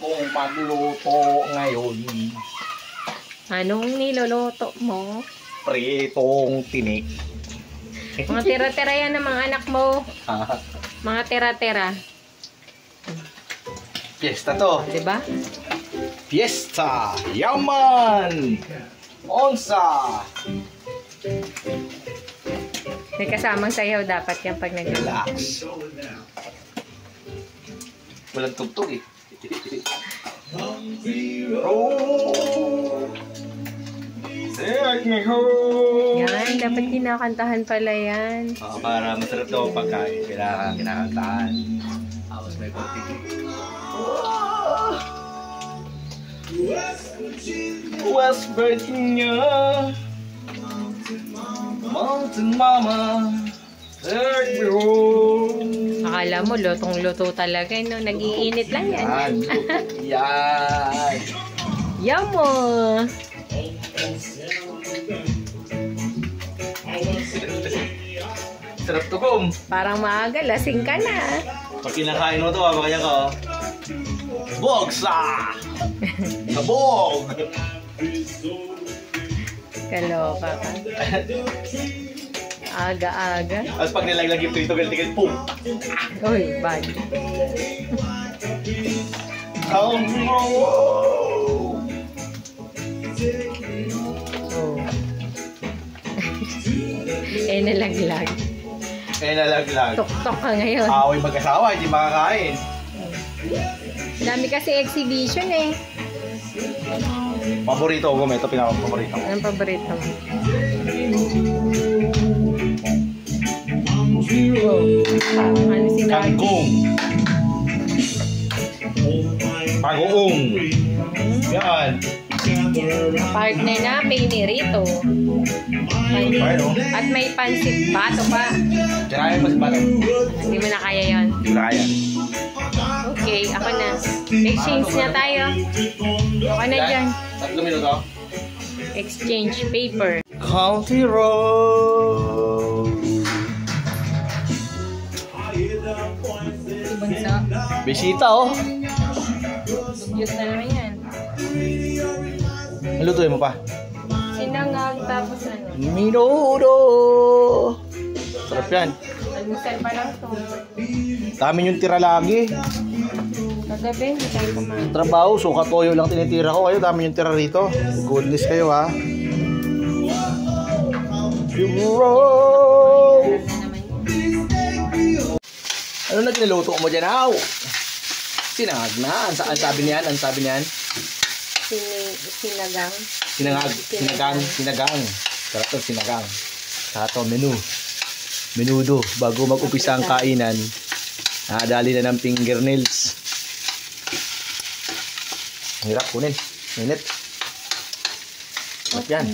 kong magluto ngayon. Anong niluluto mo? Pritong tinik. Mga tira-tira yan ng mga anak mo. Mga tira-tira. Fiesta to. Diba? Fiesta! Yaman! Onsa! May kasamang sayaw dapat yan pag Relax. Walang tugtog eh. Oh! Take me home! Yan, dapat kinakantahan pala yan. Para masarap daw ang pagkain. Kailangan kinakantahan. Tapos may konting. West Virginia, Mountain Mama, take me home. Akala mo, lutong-luto talaga, no? Nag-iinit lang yan. Yan. Yamo! Sarap to, Bom. Parang maaga, lasing ka na. Pag kinakain mo to, makanya ka, oh. Bogsa! Sabog! Kaloka ka. Aga-aga. Tapos pag nilaglag yung tigil, pum! Uy, bad. Oh. Nalaglag. Nalaglag. Tok-tok ka ngayon. Away mag-asawa, hindi makakain. Dami kasi exhibition eh. Paborito ko, ito pinaka-paborito ko. Anong paborito mo? Ano sila? Kangkong. Pag-uong. Yan. Partner na, pinirito. At may pansit bato pa. Tirayan mo si Bato. Hindi mo na kaya yun. Tirayan. Okay, ako na. Exchange na tayo. Ako na dyan. 3 minuto. Exchange paper. County Road. Bunso. Bisita, oh. Dugyot na naman yan. Nalutuin mo pa. Sinangag tapos ano? Minudo. Sarap yan. Almusal pa lang to. Dami yung tira lagi. Kagabi, hindi tayo kumain. Trabaho, suka toyo lang tinitira ko. Kayo, dami yung tira rito. Goodness kayo, ha. Roll. Ano na niluto mo dyan, aw? Sinangag na. Ang sabi niyan? Ang sabi niyan? Sinagang. Sinagang. Sarap to, sinagang. Sa ito, menudo. Bago mag-upisa ang kainan, nakadali na ng fingernails. Hirap kunin. Minute. Sarap yan.